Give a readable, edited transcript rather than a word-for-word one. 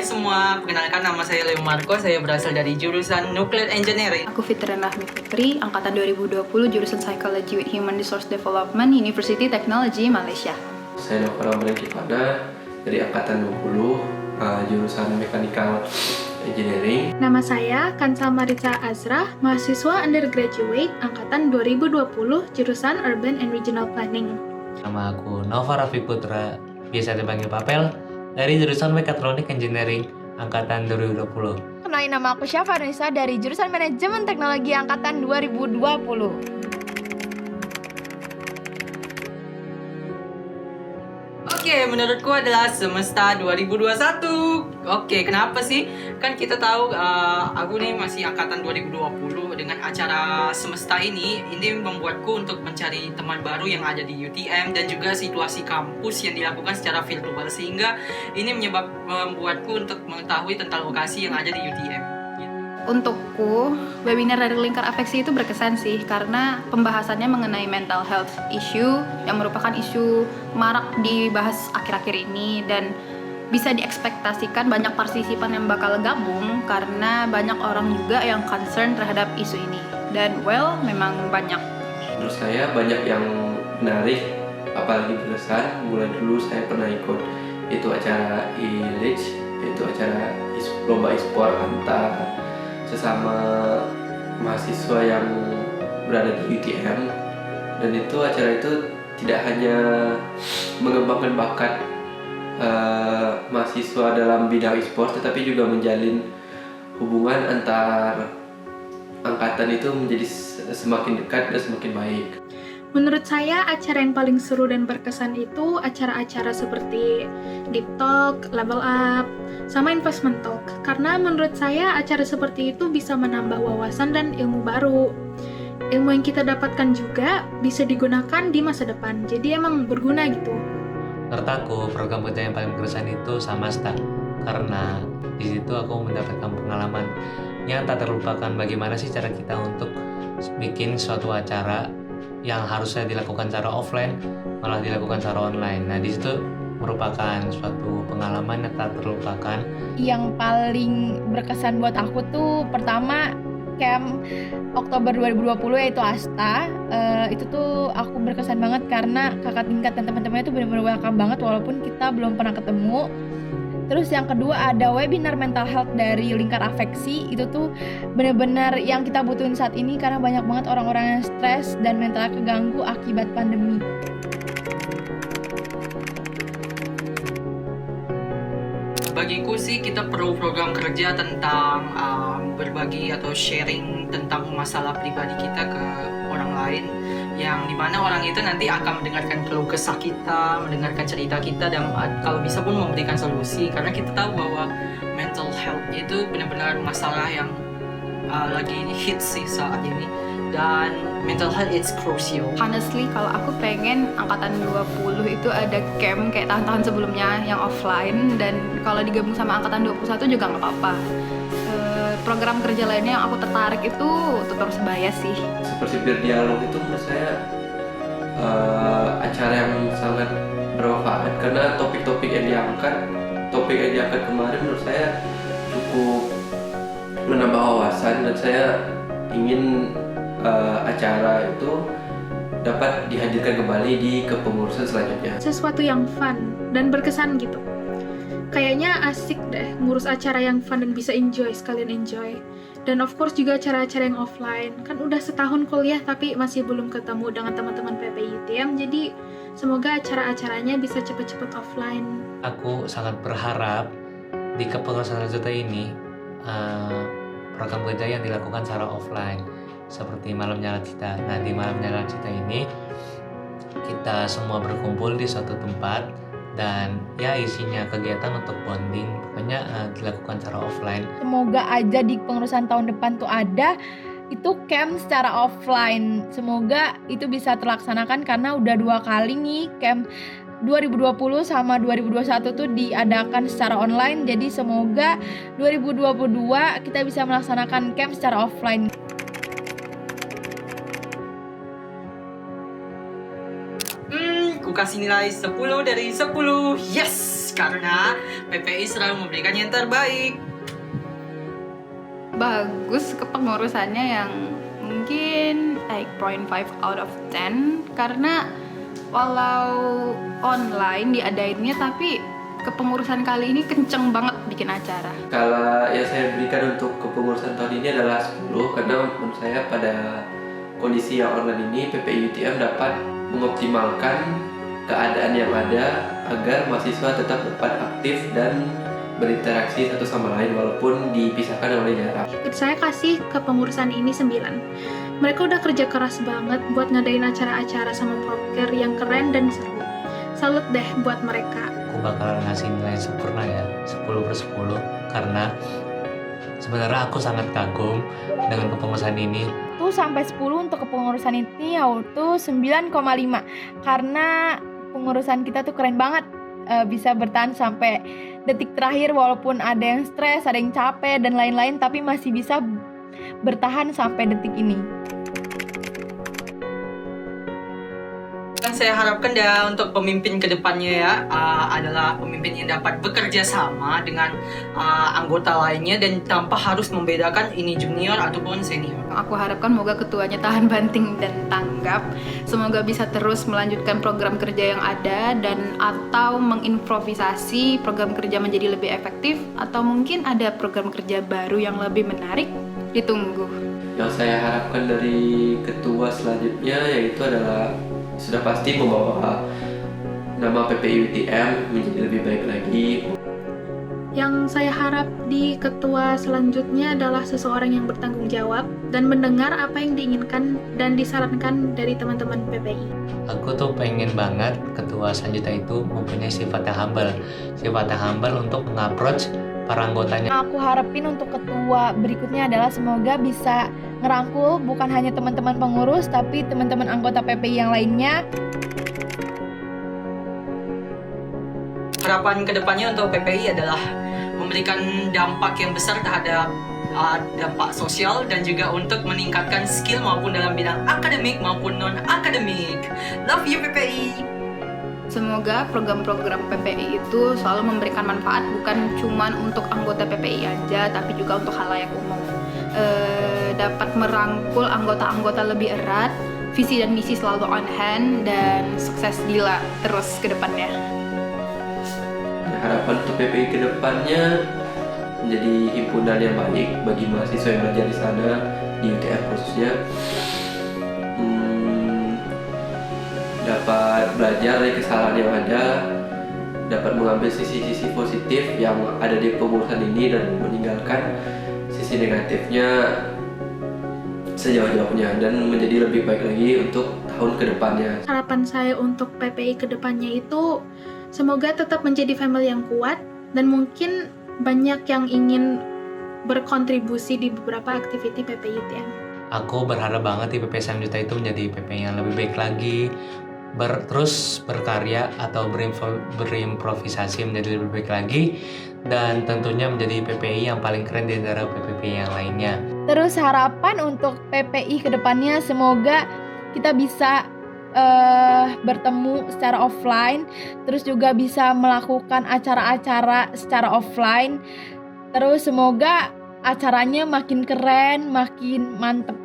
semua, perkenalkan nama saya Leo Marco, saya berasal dari jurusan Nuclear Engineering. Aku Fitran Rahmi Putri, angkatan 2020, jurusan Psychology with Human Resource Development, University Technology, Malaysia. Saya Nova Pada dari angkatan 20, jurusan Mechanical Engineering. Nama saya Kansa Marica Azra, mahasiswa undergraduate angkatan 2020, jurusan Urban and Regional Planning. Nama aku Nova Raffi Putra, biasa dipanggil Papel, dari jurusan Mechatronic Engineering angkatan 2020. Kenalin, nama aku Syafa Nisa dari jurusan Manajemen Teknologi angkatan 2020. Oke, menurutku adalah semesta 2021. Oke, kenapa sih? Kan kita tahu aku nih masih angkatan 2020 dengan acara semesta ini membuatku untuk mencari teman baru yang ada di UTM dan juga situasi kampus yang dilakukan secara virtual, sehingga ini membuatku untuk mengetahui tentang lokasi yang ada di UTM. Untukku, webinar dari Lingkar Afeksi itu berkesan sih karena pembahasannya mengenai mental health issue yang merupakan isu marak dibahas akhir-akhir ini, dan bisa diekspektasikan banyak partisipan yang bakal gabung karena banyak orang juga yang concern terhadap isu ini. Dan memang banyak. Menurut saya banyak yang menarik, apalagi berkesan. Mulai dulu saya pernah ikut itu acara e-League, itu acara lomba e-sport antar sesama mahasiswa yang berada di UTM, dan itu acara itu tidak hanya mengembangkan bakat mahasiswa dalam bidang e-sport, tetapi juga menjalin hubungan antar angkatan itu menjadi semakin dekat dan semakin baik. Menurut saya, acara yang paling seru dan berkesan itu acara-acara seperti Deep Talk, Level Up, sama Investment Talk. Karena menurut saya, acara seperti itu bisa menambah wawasan dan ilmu baru. Ilmu yang kita dapatkan juga bisa digunakan di masa depan. Jadi emang berguna gitu. Menurut aku, program kerja yang paling berkesan itu Samasta, karena di situ aku mendapatkan pengalaman yang tak terlupakan bagaimana sih cara kita untuk bikin suatu acara yang harusnya dilakukan secara offline malah dilakukan secara online. Nah, di situ merupakan suatu pengalaman yang tak terlupakan. Yang paling berkesan buat aku tuh pertama camp Oktober 2020 yaitu ASTA. Itu tuh aku berkesan banget karena kakak tingkat dan teman-temannya tuh benar-benar welcome banget walaupun kita belum pernah ketemu. Terus yang kedua ada webinar mental health dari Lingkar Afeksi. Itu tuh benar-benar yang kita butuhin saat ini karena banyak banget orang-orang yang stres dan mentalnya keganggu akibat pandemi. Bagiku sih kita perlu program kerja tentang berbagi atau sharing tentang masalah pribadi kita ke orang lain, yang dimana orang itu nanti akan mendengarkan keluh kesah kita, mendengarkan cerita kita, dan kalau bisa pun memberikan solusi, karena kita tahu bahwa mental health itu benar-benar masalah yang lagi hits sih saat ini, dan mental health is crucial. Honestly, kalau aku pengen angkatan 20 itu ada camp kayak tahun-tahun sebelumnya yang offline, dan kalau digabung sama angkatan 21 juga nggak apa-apa. Program kerja lainnya yang aku tertarik itu tutor sebaya sih. Seperti berdialog itu menurut saya acara yang sangat bermanfaat karena topik yang diangkat kemarin menurut saya cukup menambah wawasan, dan saya ingin acara itu dapat dihadirkan kembali di kepengurusan selanjutnya. Sesuatu yang fun dan berkesan gitu. Kayaknya asik deh ngurus acara yang fun dan bisa sekalian enjoy. Dan of course juga acara-acara yang offline. Kan udah setahun kuliah tapi masih belum ketemu dengan teman-teman PPUTM, jadi semoga acara-acaranya bisa cepet-cepet offline. Aku sangat berharap di kepengurusan selanjutnya ini program kerja yang dilakukan secara offline seperti Malam Nyala Cita. Nah, di Malam Nyala Cita ini kita semua berkumpul di suatu tempat dan ya isinya kegiatan untuk bonding, pokoknya dilakukan secara offline. Semoga aja di pengurusan tahun depan tuh ada itu camp secara offline. Semoga itu bisa terlaksanakan karena udah 2 kali nih camp 2020 sama 2021 tuh diadakan secara online. Jadi semoga 2022 kita bisa melaksanakan camp secara offline. Ku kasih nilai 10 dari 10. Yes! karena PPI selalu memberikan yang terbaik. Bagus kepengurusannya yang mungkin 8.5 out of 10 karena walau online diadainnya tapi kepengurusan kali ini kenceng banget bikin acara. Skala yang saya berikan untuk kepengurusan tahun ini adalah 10 karena menurut saya pada kondisi yang online ini PPI UTM dapat mengoptimalkan keadaan yang ada agar mahasiswa tetap dapat aktif dan berinteraksi satu sama lain walaupun dipisahkan oleh jarak. Saya kasih kepengurusan ini 9. Mereka udah kerja keras banget buat ngadain acara-acara sama proker yang keren dan seru. Salut deh buat mereka. Aku bakalan ngasih nilai sempurna ya, 10/10 karena sebenarnya aku sangat kagum dengan kepengurusan ini. Tuh sampai 10 untuk kepengurusan ini yaitu 9,5 karena pengurusan kita tuh keren banget. Bisa bertahan sampai detik terakhir walaupun ada yang stres, ada yang capek dan lain-lain tapi masih bisa bertahan sampai detik ini. Yang saya harapkan untuk pemimpin kedepannya ya adalah pemimpin yang dapat bekerja sama dengan anggota lainnya dan tanpa harus membedakan ini junior ataupun senior. Aku harapkan semoga ketuanya tahan banting dan tanggap. Semoga bisa terus melanjutkan program kerja yang ada dan atau mengimprovisasi program kerja menjadi lebih efektif atau mungkin ada program kerja baru yang lebih menarik. Ditunggu. Yang saya harapkan dari ketua selanjutnya yaitu adalah sudah pasti membawa nama PPI UTM menjadi lebih baik lagi. Yang saya harap di ketua selanjutnya adalah seseorang yang bertanggung jawab dan mendengar apa yang diinginkan dan disarankan dari teman-teman PPI. Aku tuh pengen banget ketua selanjutnya itu mempunyai sifatnya humble untuk mengapproach para anggotanya. Aku harapin untuk ketua berikutnya adalah semoga bisa ngerangkul bukan hanya teman-teman pengurus tapi teman-teman anggota PPI yang lainnya. Harapan kedepannya untuk PPI adalah memberikan dampak yang besar terhadap dampak sosial dan juga untuk meningkatkan skill maupun dalam bidang akademik maupun non-akademik. Love you PPI! Semoga program-program PPI itu selalu memberikan manfaat bukan cuma untuk anggota PPI aja tapi juga untuk khalayak umum. Dapat merangkul anggota-anggota lebih erat, visi dan misi selalu on hand dan sukses gila terus ke depannya. Harapan untuk PPI ke depannya menjadi himpunan yang baik bagi mahasiswa yang belajar di sana, di UTM khususnya. Dapat belajar dari kesalahan yang ada, dapat mengambil sisi-sisi positif yang ada di pengurusan ini dan meninggalkan sisi negatifnya sejauh-jauhnya dan menjadi lebih baik lagi untuk tahun kedepannya. Harapan saya untuk PPI ke depannya itu semoga tetap menjadi family yang kuat dan mungkin banyak yang ingin berkontribusi di beberapa aktiviti PPI UTM. Aku berharap banget di PPI selanjutnya itu menjadi PPI yang lebih baik lagi, terus berkarya atau berimprovisasi menjadi lebih baik lagi, dan tentunya menjadi PPI yang paling keren di antara PPI yang lainnya. Terus harapan untuk PPI ke depannya semoga kita bisa bertemu secara offline, terus juga bisa melakukan acara-acara secara offline. Terus semoga acaranya makin keren, makin mantep